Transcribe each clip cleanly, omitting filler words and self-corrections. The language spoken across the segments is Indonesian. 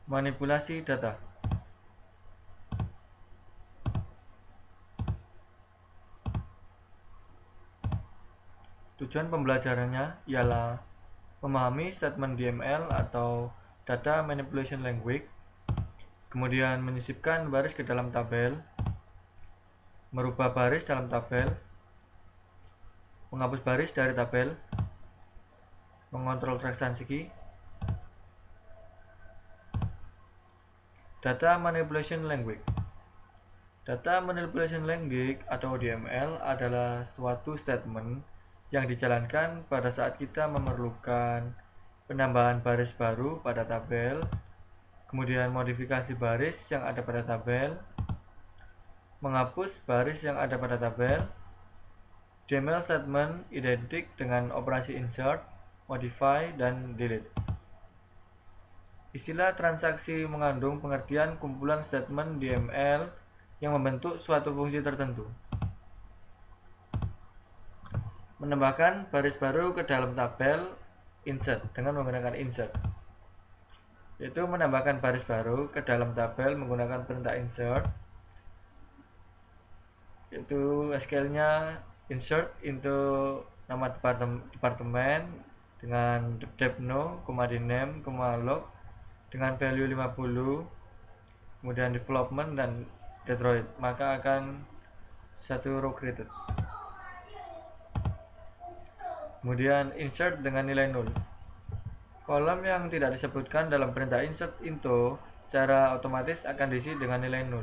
Manipulasi data. Tujuan pembelajarannya ialah memahami statement DML atau Data Manipulation Language, kemudian menyisipkan baris ke dalam tabel, merubah baris dalam tabel, menghapus baris dari tabel, mengontrol transaksi. Data Manipulation Language. Data Manipulation Language atau DML adalah suatu statement yang dijalankan pada saat kita memerlukan penambahan baris baru pada tabel, kemudian modifikasi baris yang ada pada tabel, menghapus baris yang ada pada tabel. DML statement identik dengan operasi insert, modify, dan delete. Istilah transaksi mengandung pengertian kumpulan statement DML yang membentuk suatu fungsi tertentu. Menambahkan baris baru ke dalam tabel insert dengan menggunakan insert, yaitu menambahkan baris baru ke dalam tabel menggunakan perintah insert, yaitu SQL-nya insert into nama departemen dengan depno, dname, log dengan value 50, kemudian development dan Detroit, maka akan satu row created. Kemudian insert dengan nilai 0. Kolom yang tidak disebutkan dalam perintah insert into secara otomatis akan diisi dengan nilai 0.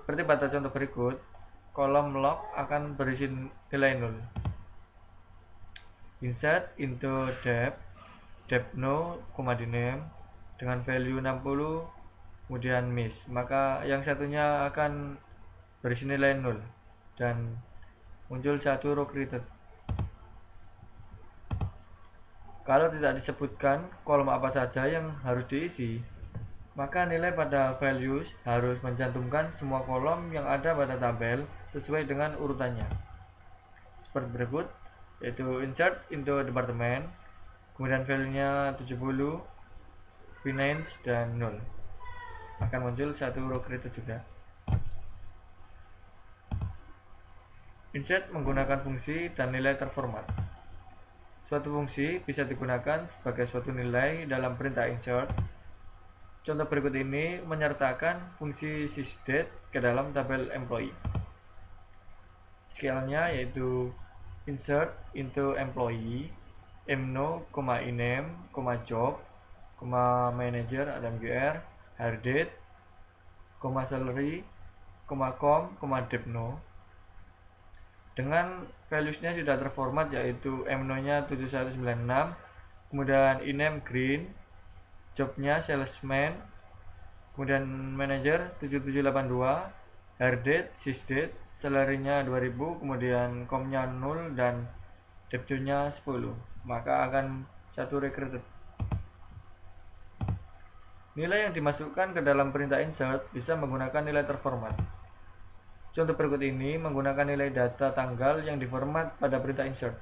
Seperti pada contoh berikut, kolom log akan berisi nilai 0. Insert into depno, dname dengan value 60, kemudian miss, maka yang satunya akan berisi nilai 0 dan muncul satu row created. Kalau tidak disebutkan kolom apa saja yang harus diisi, maka nilai pada values harus mencantumkan semua kolom yang ada pada tabel sesuai dengan urutannya. Seperti berikut, yaitu insert into departemen, kemudian value-nya 70, finance, dan 0. Akan muncul satu row created juga. Insert menggunakan fungsi dan nilai terformat. Suatu fungsi bisa digunakan sebagai suatu nilai dalam perintah insert. Contoh berikut ini menyertakan fungsi sysdate ke dalam tabel employee. SQL-nya yaitu insert into employee, mno, iname, job, manager dan gr, hire date, salary, com, depno. Dengan values-nya sudah terformat, yaitu mno-nya 7196, kemudian iname green, job-nya salesman, kemudian manager 7782, hire date sysdate, salary-nya 2000, kemudian com-nya 0 dan depto-nya 10, maka akan satu recruited. Nilai yang dimasukkan ke dalam perintah insert bisa menggunakan nilai terformat. Contoh berikut ini menggunakan nilai data tanggal yang diformat pada perintah insert.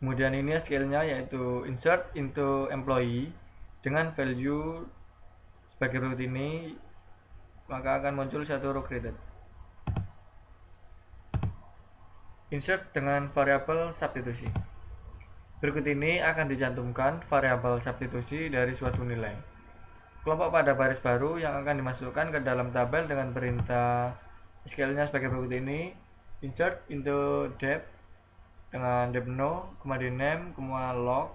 Kemudian ini SQL-nya yaitu insert into employee dengan value sebagai root ini, maka akan muncul satu row created. Insert dengan variabel substitusi. Berikut ini akan dicantumkan variabel substitusi dari suatu nilai. Kelompok pada baris baru yang akan dimasukkan ke dalam tabel dengan perintah SQL-nya sebagai berikut ini. Insert into dep dengan depno, dname, log,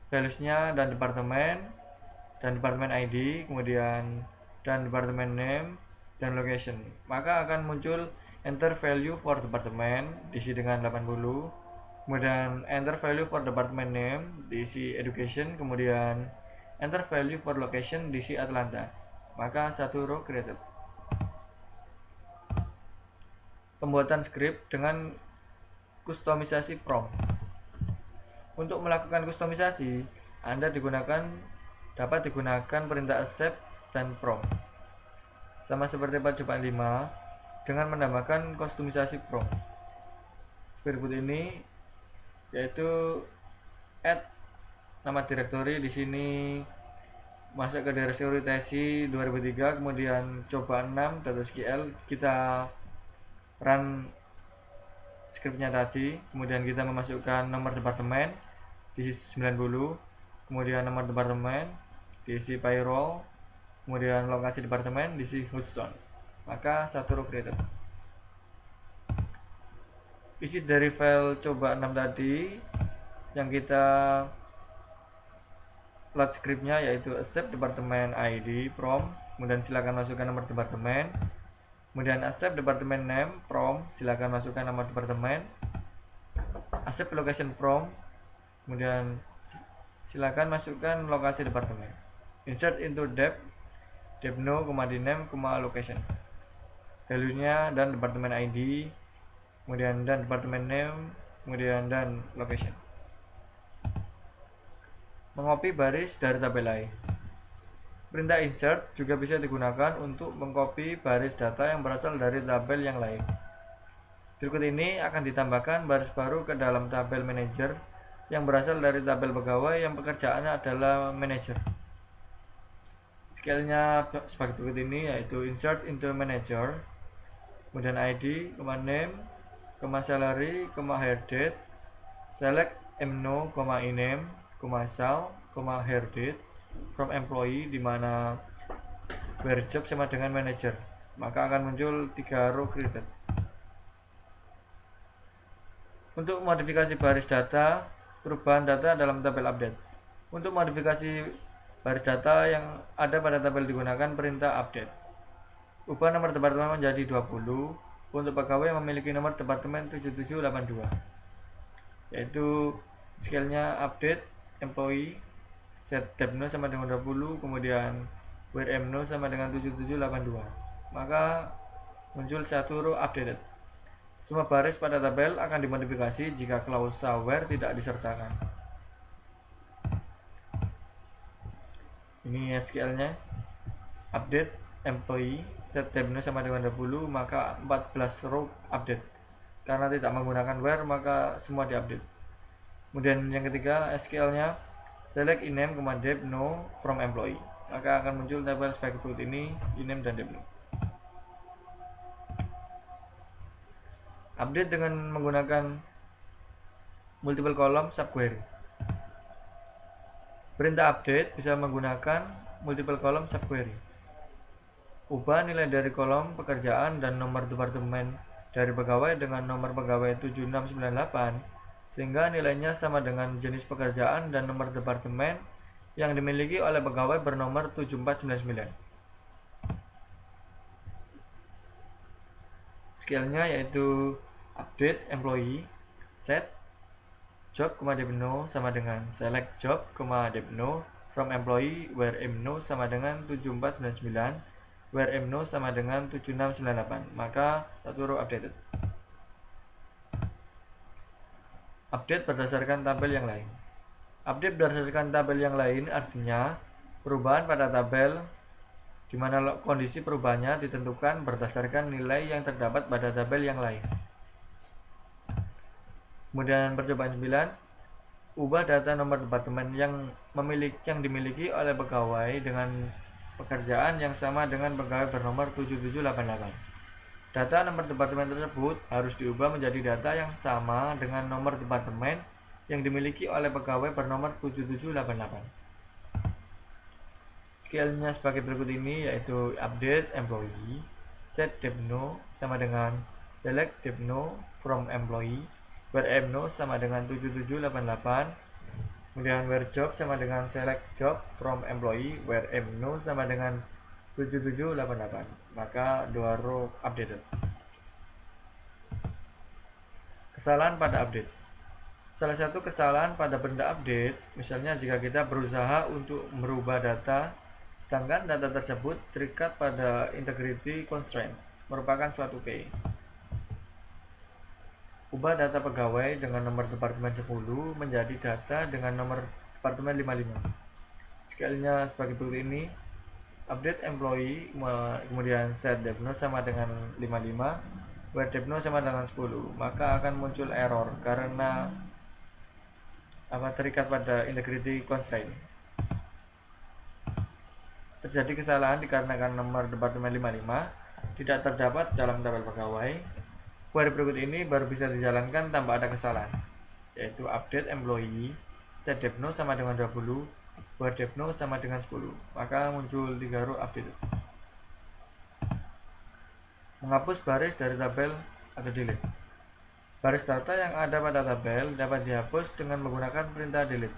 values-nya dan departemen ID, kemudian dan departemen name dan location. Maka akan muncul enter value for department diisi dengan 80. Kemudian enter value for department name diisi education, kemudian enter value for location diisi Atlanta, maka satu row created. Pembuatan script dengan kustomisasi prompt. Untuk melakukan kustomisasi, dapat digunakan perintah accept dan prompt. Sama seperti pada cobaan 5, dengan menambahkan kostumisasi prompt. Berikut ini yaitu add nama direktori. Di sini masuk ke direktori tesi 2003, kemudian coba 6.sql, kita run scriptnya tadi, kemudian kita memasukkan nomor departemen diisi 90, kemudian nomor departemen diisi payroll, kemudian lokasi departemen diisi Houston, maka satu row created. Isi dari file coba 6 tadi yang kita load scriptnya yaitu accept departemen ID from, kemudian silakan masukkan nomor departemen, kemudian accept departemen name from, silakan masukkan nomor departemen, accept location from, kemudian silakan masukkan lokasi departemen, insert into dep no, diname, location, value nya dan departemen ID, kemudian dan departemen name, kemudian dan location. Mengopi baris dari tabel lain. Perintah insert juga bisa digunakan untuk mengcopy baris data yang berasal dari tabel yang lain. Berikut ini akan ditambahkan baris baru ke dalam tabel manager yang berasal dari tabel pegawai yang pekerjaannya adalah manager. Skillnya sebagai berikut ini, yaitu insert into manager, kemudian ID, name, salary, hire date, select mno, iname, sal, hire date from employee, di mana where job sama dengan manager, maka akan muncul 3 row created. Untuk modifikasi baris data, perubahan data dalam tabel update. Untuk modifikasi baris data yang ada pada tabel digunakan perintah update. Ubah nomor departemen menjadi 20 untuk pegawai yang memiliki nomor departemen 7782, yaitu skillnya update employee, set depno sama dengan 20, kemudian where mno sama dengan 7782, maka muncul satu row updated. Semua baris pada tabel akan dimodifikasi jika klausa where tidak disertakan. Ini SQL nya, update employee, set depno sama dengan 20, maka 14 row update. Karena tidak menggunakan where, maka semua diupdate. Kemudian yang ketiga, SQL-nya select iname, depno from employee, maka akan muncul tabel sebagai berikut ini, iname dan depno. Update dengan menggunakan multiple column subquery. Perintah update bisa menggunakan multiple column subquery. Ubah nilai dari kolom pekerjaan dan nomor departemen dari pegawai dengan nomor pegawai 7698 sehingga nilainya sama dengan jenis pekerjaan dan nomor departemen yang dimiliki oleh pegawai bernomor 7499. Skillnya yaitu update employee, set job, depno sama dengan select job, depno from employee where mno sama dengan 7499, where mno sama dengan 7698, maka satu row updated. Update berdasarkan tabel yang lain. Update berdasarkan tabel yang lain artinya perubahan pada tabel di mana kondisi perubahannya ditentukan berdasarkan nilai yang terdapat pada tabel yang lain. Kemudian percobaan 9, ubah data nomor departemen yang dimiliki oleh pegawai dengan pekerjaan yang sama dengan pegawai bernomor 7788. Data nomor departemen tersebut harus diubah menjadi data yang sama dengan nomor departemen yang dimiliki oleh pegawai bernomor 7788. Skillnya sebagai berikut ini, yaitu update employee, set depno sama dengan select depno from employee, where mno sama dengan 7788, kemudian where job sama dengan select job from employee, where mno sama dengan 7788, maka 2 row updated. Kesalahan pada update. Salah satu kesalahan pada perintah update, misalnya jika kita berusaha untuk merubah data sedangkan data tersebut terikat pada integrity constraint, merupakan suatu key. Ubah data pegawai dengan nomor departemen 10 menjadi data dengan nomor departemen 55. Skillnya sebagai berikut ini, update employee, kemudian set depno sama dengan 55, where depno sama dengan 10, maka akan muncul error karena terikat pada integrity constraint. Terjadi kesalahan dikarenakan nomor departemen 55 tidak terdapat dalam tabel pegawai. Query berikut ini baru bisa dijalankan tanpa ada kesalahan, yaitu update employee, set depno sama dengan 20, where depno sama dengan 10, maka muncul 3 row update. Menghapus baris dari tabel atau delete. Baris data yang ada pada tabel dapat dihapus dengan menggunakan perintah delete.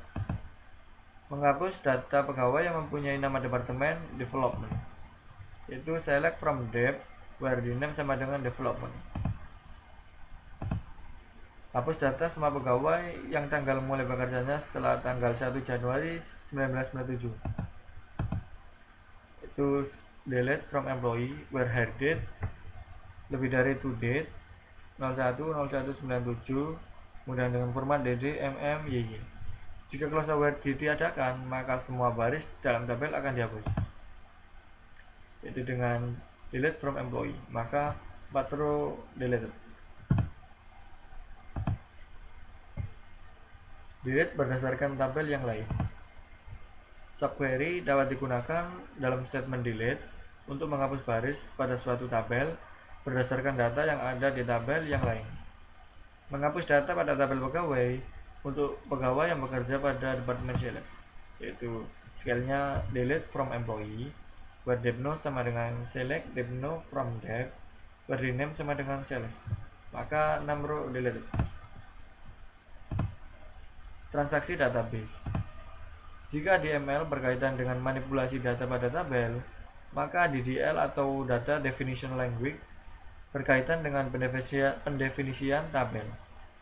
Menghapus data pegawai yang mempunyai nama departemen development, yaitu select from dep, where the name sama dengan development. Hapus data semua pegawai yang tanggal mulai bekerjanya setelah tanggal 1 Januari 1997, itu delete from employee, where hire date lebih dari to date 01/01/97, kemudian dengan format dd mm yy. Jika clause aware ditiadakan, maka semua baris dalam tabel akan dihapus, yaitu dengan delete from employee, maka 4 row deleted. Delete berdasarkan tabel yang lain. Subquery dapat digunakan dalam statement delete untuk menghapus baris pada suatu tabel berdasarkan data yang ada di tabel yang lain. Menghapus data pada tabel pegawai untuk pegawai yang bekerja pada departemen sales, yaitu scale-nya delete from employee, where depno sama dengan select depno from dep, where rename sama dengan sales, maka 6 row deleted. Transaksi database. Jika DML berkaitan dengan manipulasi data pada tabel, maka DDL atau Data Definition Language berkaitan dengan pendefinisian tabel.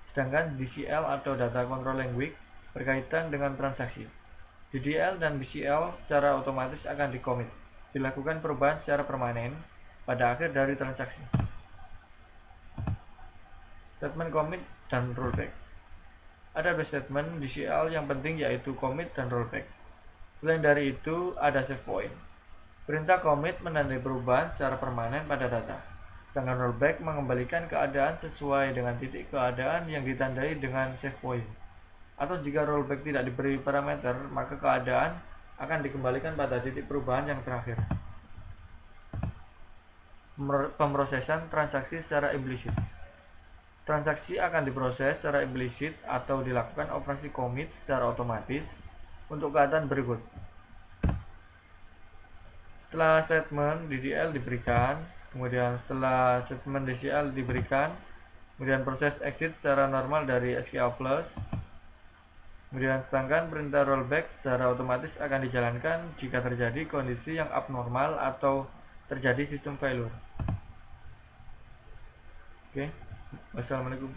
Sedangkan DCL atau Data Control Language berkaitan dengan transaksi. DDL dan DCL secara otomatis akan di-commit, dilakukan perubahan secara permanen pada akhir dari transaksi. Statement commit dan rollback. Ada dua statement DCL yang penting, yaitu commit dan rollback. Selain dari itu, ada save point. Perintah commit menandai perubahan secara permanen pada data, sedangkan rollback mengembalikan keadaan sesuai dengan titik keadaan yang ditandai dengan save point. Atau jika rollback tidak diberi parameter, maka keadaan akan dikembalikan pada titik perubahan yang terakhir. Pemrosesan transaksi secara implisit. Transaksi akan diproses secara implisit atau dilakukan operasi commit secara otomatis untuk keadaan berikut. Setelah statement DDL diberikan, kemudian setelah statement DCL diberikan, kemudian proses exit secara normal dari SQL Plus, kemudian sedangkan perintah rollback secara otomatis akan dijalankan jika terjadi kondisi yang abnormal atau terjadi sistem failure. Oke, wassalamualaikum.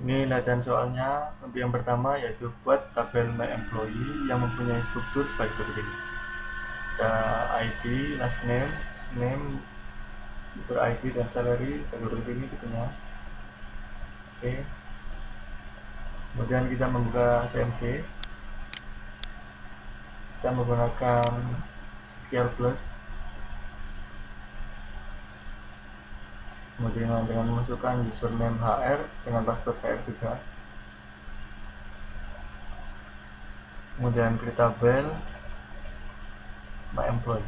Ini latihan soalnya. Untuk yang pertama yaitu buat tabel my employee yang mempunyai struktur sebagai berikut ini. Ada ID, last name, first name, user ID dan salary sebagai berikut ini tentunya. Oke. Kemudian kita membuka CMD. Kita menggunakan SQL Plus. Kemudian dengan memasukkan username HR dengan password HR juga. Kemudian create tabel my employee.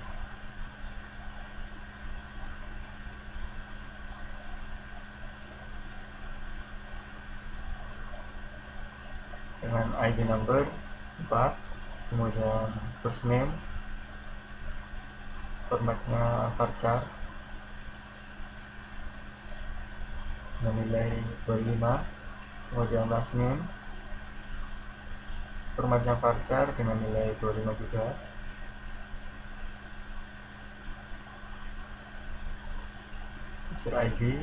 Dengan ID number 4, kemudian first name, formatnya varchar dengan nilai 25, kemudian last name, formatnya varchar dengan nilai 25 juga. User ID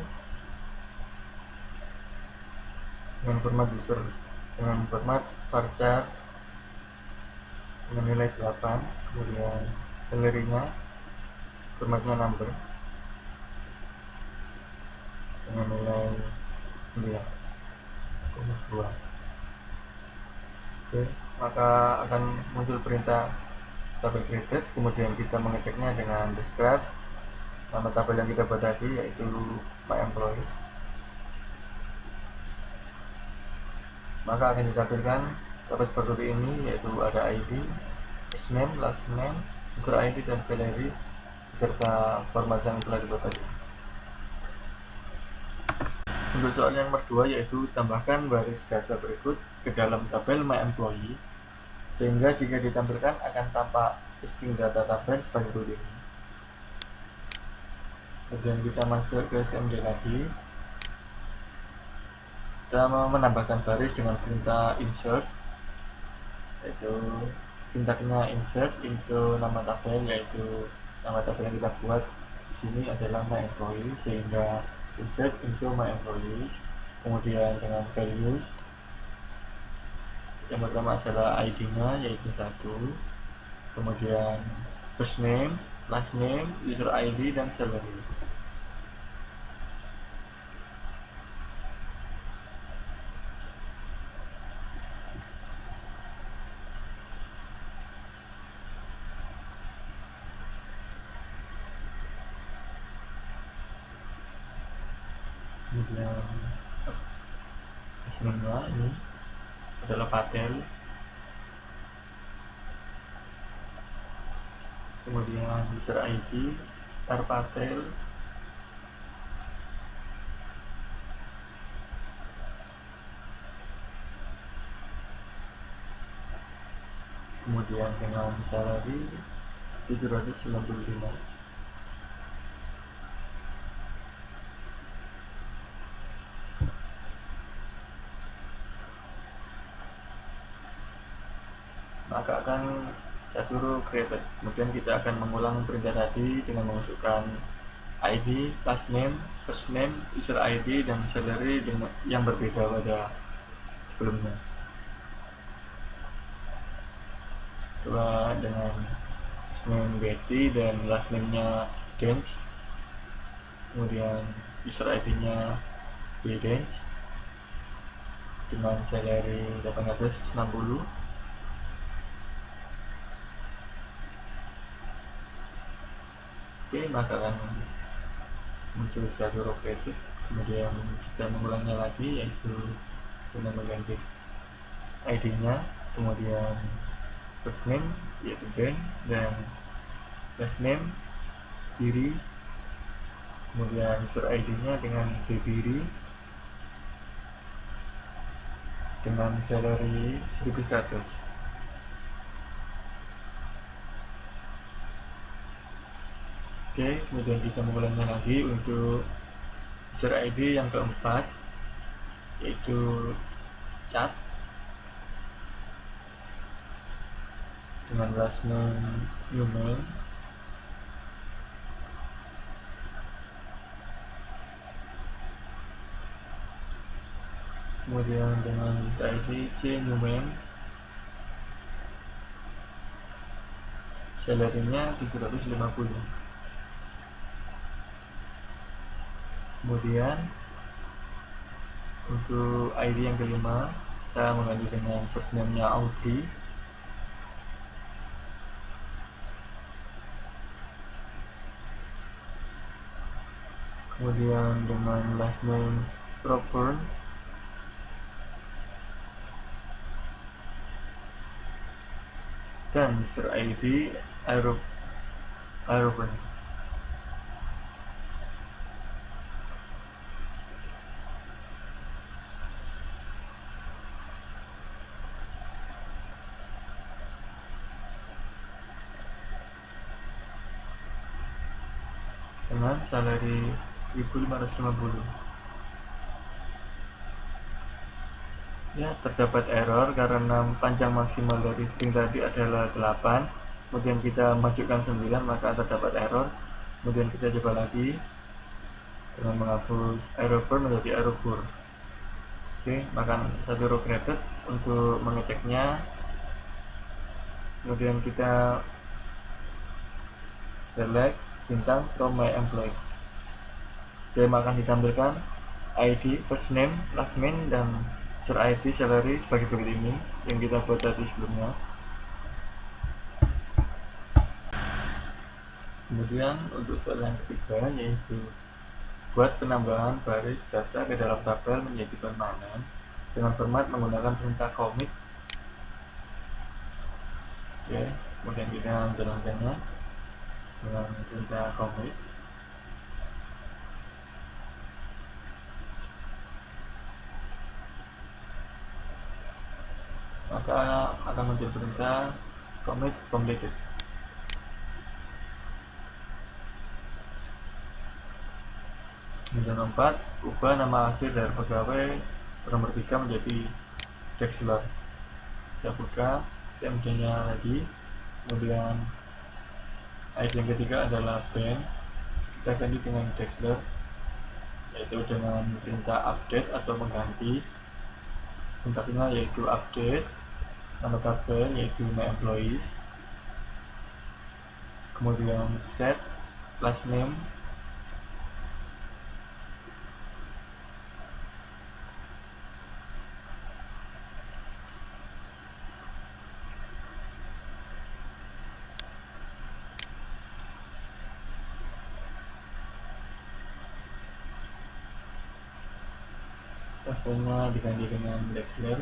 dengan format user dengan format varchar dengan nilai 8, kemudian salary-nya formatnya number dengan nilai 9,2. Oke, maka akan muncul perintah tabel credit, kemudian kita mengeceknya dengan describe nama tabel yang kita buat tadi, yaitu my employees. Maka akan ditampilkan tabel seperti ini, yaitu ada ID, first name, last name, user ID, dan salary beserta format yang telah dibuat tadi. Untuk soal yang nomor 2, yaitu tambahkan baris data berikut ke dalam tabel my employee, sehingga jika ditampilkan akan tampak listing data tabel sebagai berikut ini. Kemudian kita masuk ke CMD lagi, kita menambahkan baris dengan perintah insert, yaitu sintaknya insert into nama tabel, yaitu nama tabel yang kita buat di sini adalah my employee, sehingga insert into my employees. Kemudian dengan values, yang pertama adalah ID-nya, yaitu 1, kemudian first name, last name, user ID, dan salary. Kemudian hasilnya ini adalah Patel, kemudian user ID Tarpatel, kemudian dengan salary 795. Maka akan catur created. Kemudian kita akan mengulang perintah tadi dengan memasukkan ID, last name, first name, user ID, dan salary dengan yang berbeda pada sebelumnya. Coba dengan first name Betty dan last name-nya Dance, kemudian user ID-nya Dance dengan salary 860. Oke, maka akan muncul catur created. Kemudian kita mengulangnya lagi, yaitu dengan mengganti ID-nya, kemudian first name yaitu Ben, dan last name Diri, kemudian user ID-nya dengan Diri, dengan salary 1100. Oke, kemudian kita mengulangnya lagi untuk user ID yang keempat, yaitu Chat, dengan last name Newman, kemudian dengan user ID C Newman, salary-nya 750. Kemudian untuk ID yang kelima, kita mengganti dengan first name-nya Audrey, kemudian dengan last name Robert, dan user ID Aeropen. Dengan salary 1550. Ya, terdapat error karena panjang maksimal dari string tadi adalah 8, kemudian kita masukkan 9, maka terdapat error. Kemudian kita coba lagi dengan menghapus error menjadi error. Oke, maka satu row created. Untuk mengeceknya, kemudian kita select bintang from my employees. Oke, maka ditampilkan ID, first name, last name, dan user ID, salary sebagai berikut ini yang kita buat tadi sebelumnya. Kemudian untuk soal yang ketiga yaitu buat penambahan baris data ke dalam tabel menjadi permanen dengan format menggunakan perintah commit. Oke, kemudian kita menjalankannya dengan perintah commit. Maka akan muncul perintah commit completed. Kemudian 4, ubah nama akhir dari pegawai nomor 3 menjadi Dexler. Kita buka CMD-nya lagi. Kemudian ID yang ketiga adalah band. Kita ganti dengan Dexler, yaitu dengan perintah update atau mengganti. Sintaksnya yaitu update, nama tabel yaitu my employees, kemudian set last name, tabelnya diganti dengan Dexler.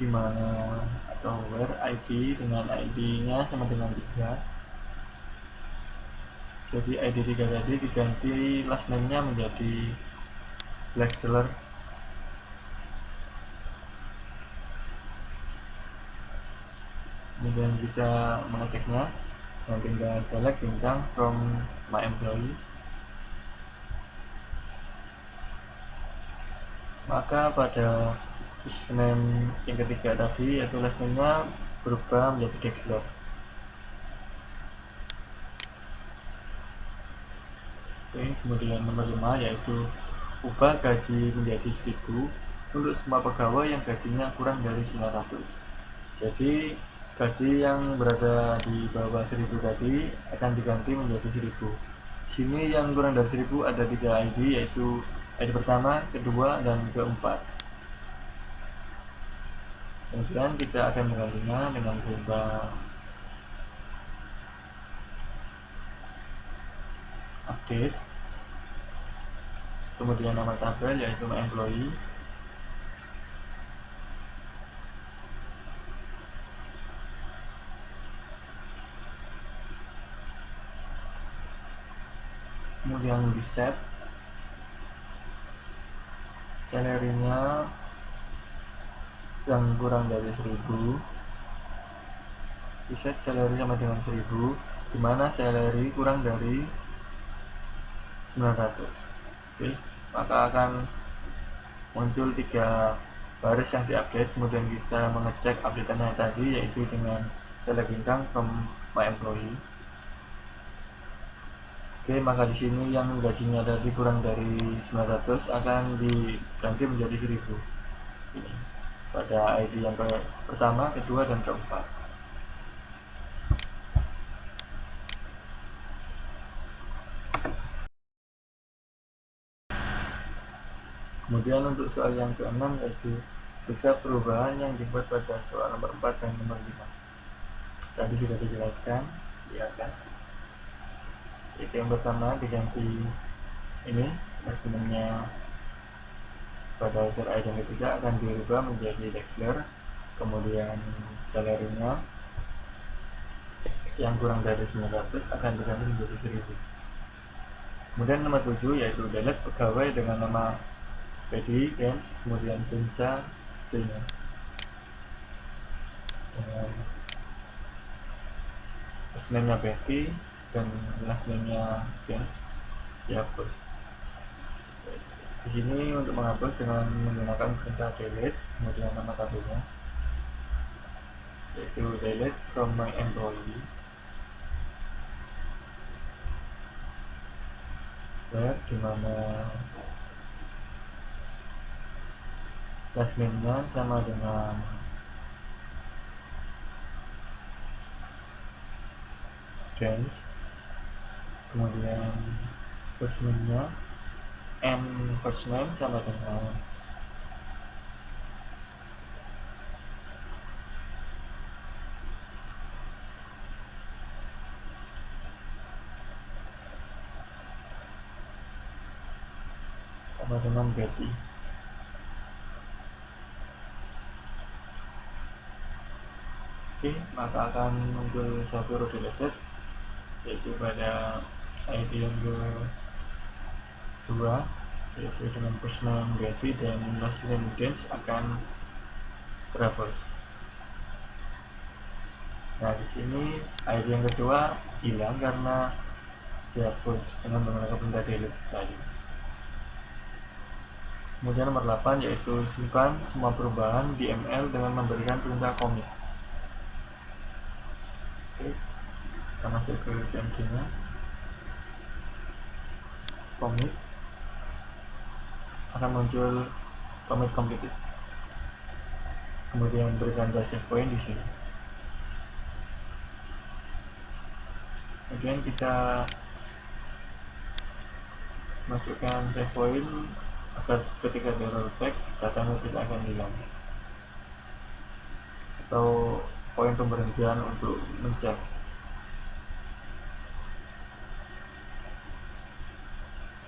Dimana atau where ID dengan ID-nya sama dengan 3. Jadi ID 3 tadi diganti last name-nya menjadi Dexler. Kemudian kita mengeceknya dengan tinggal select bintang from my employee. Maka pada username yang ketiga tadi yaitu last name-nya berubah menjadi Dexler. Oke, kemudian nomor 5 yaitu ubah gaji menjadi 1000 untuk semua pegawai yang gajinya kurang dari 900. Jadi gaji yang berada di bawah 1000 tadi akan diganti menjadi 1000. Sini yang kurang dari 1000 ada 3 ID, yaitu ID pertama, kedua, dan keempat. Kemudian kita akan menggantinya dengan perintah update, kemudian nama tabel yaitu my employee, kemudian di set salary-nya yang kurang dari 1000, di set salary sama dengan 1000, dimana salary kurang dari 900. Oke, maka akan muncul 3 baris yang diupdate. Kemudian kita mengecek updateannya tadi yaitu dengan select bintang from my employee. Oke, maka di sini yang gajinya tadi kurang dari 900 akan diganti menjadi 1000. Ini pada ID yang pertama, kedua, dan keempat. Kemudian untuk soal yang keenam yaitu periksa perubahan yang dibuat pada soal nomor 4 dan nomor 5. Tadi sudah dijelaskan di atas. Itu yang pertama diganti ini, sebenarnya pada unsur ID yang ketiga akan dirubah menjadi Dexler. Kemudian salary-nya yang kurang dari 900 akan diganti menjadi 1000. Kemudian nomor 7 yaitu delete pegawai dengan nama Pedi Gens, kemudian Pinsa C-nya dengan first name-nya Betty dan last name-nya Gens dihapus. Di sini untuk menghapus dengan menggunakan perintah delete, kemudian nama tabelnya yaitu delete from my employee, where dimana last name-nya sama dengan Gens, kemudian first name-nya and first name sama dengan Betty. Oke, maka akan muncul satu row deleted, yaitu pada ID yang kedua, yaitu dengan first name Betty dan last name Dance akan terhapus. Nah, di sini ID yang kedua hilang karena dihapus dengan menggunakan perintah delete tadi. Kemudian nomor 8 yaitu simpan semua perubahan di ML dengan memberikan perintah commit. Oke, kita masuk ke CMD nya, commit, akan muncul commit completed. Kemudian berikan save point di sini. Kemudian kita masukkan save point agar ketika di rollback datanya tidak akan hilang, atau poin pemberhentian untuk men-save.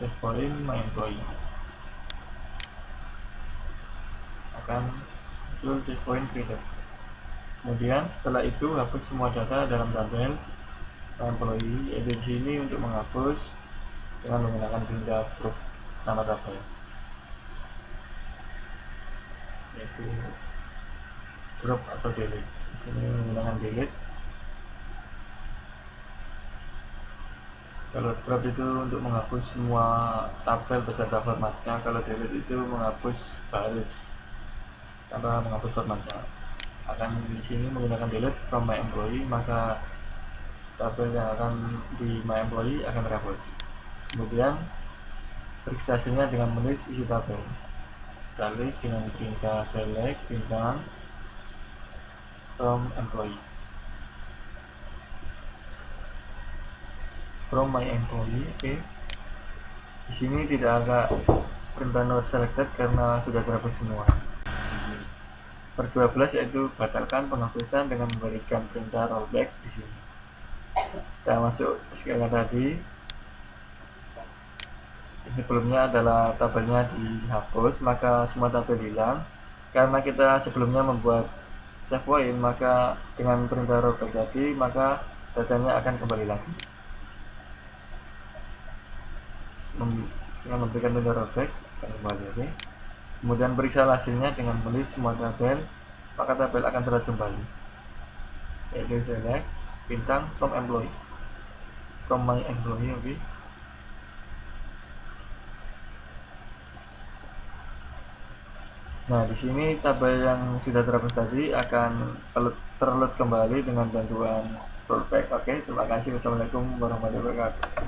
Save point my employee akan muncul save point created. Kemudian setelah itu hapus semua data dalam tabel my employee, yaitu di sini untuk menghapus dengan menggunakan perintah drop nama tabel, yaitu drop atau delete. Di sini menggunakan delete. Kalau drop itu untuk menghapus semua tabel beserta formatnya, kalau delete itu menghapus baris tanpa menghapus formatnya. Akan di sini menggunakan delete from my employee, maka tabel yang akan di my employee akan terhapus. Kemudian periksa hasilnya dengan menulis isi tabel. Kita list dengan perintah select bintang from employee, from my employee. Oke, di sini tidak ada perintah not selected karena sudah terhapus semua. Per 12 yaitu batalkan penghapusan dengan memberikan perintah rollback di sini. Kita masuk skala tadi. Sebelumnya adalah tabelnya dihapus, maka semua tabel hilang. Karena kita sebelumnya membuat save point, maka dengan perintah rollback tadi, maka datanya akan kembali lagi. Dengan memberikan perintah rollback akan kembali lagi. Kemudian periksa hasilnya dengan menulis semua tabel, maka tabel akan terlihat kembali, yaitu select bintang from employee, from my employee. Oke. Nah, di sini tabel yang sudah terhapus tadi akan terload kembali dengan bantuan rollback. Oke, terima kasih. Wassalamualaikum warahmatullahi wabarakatuh.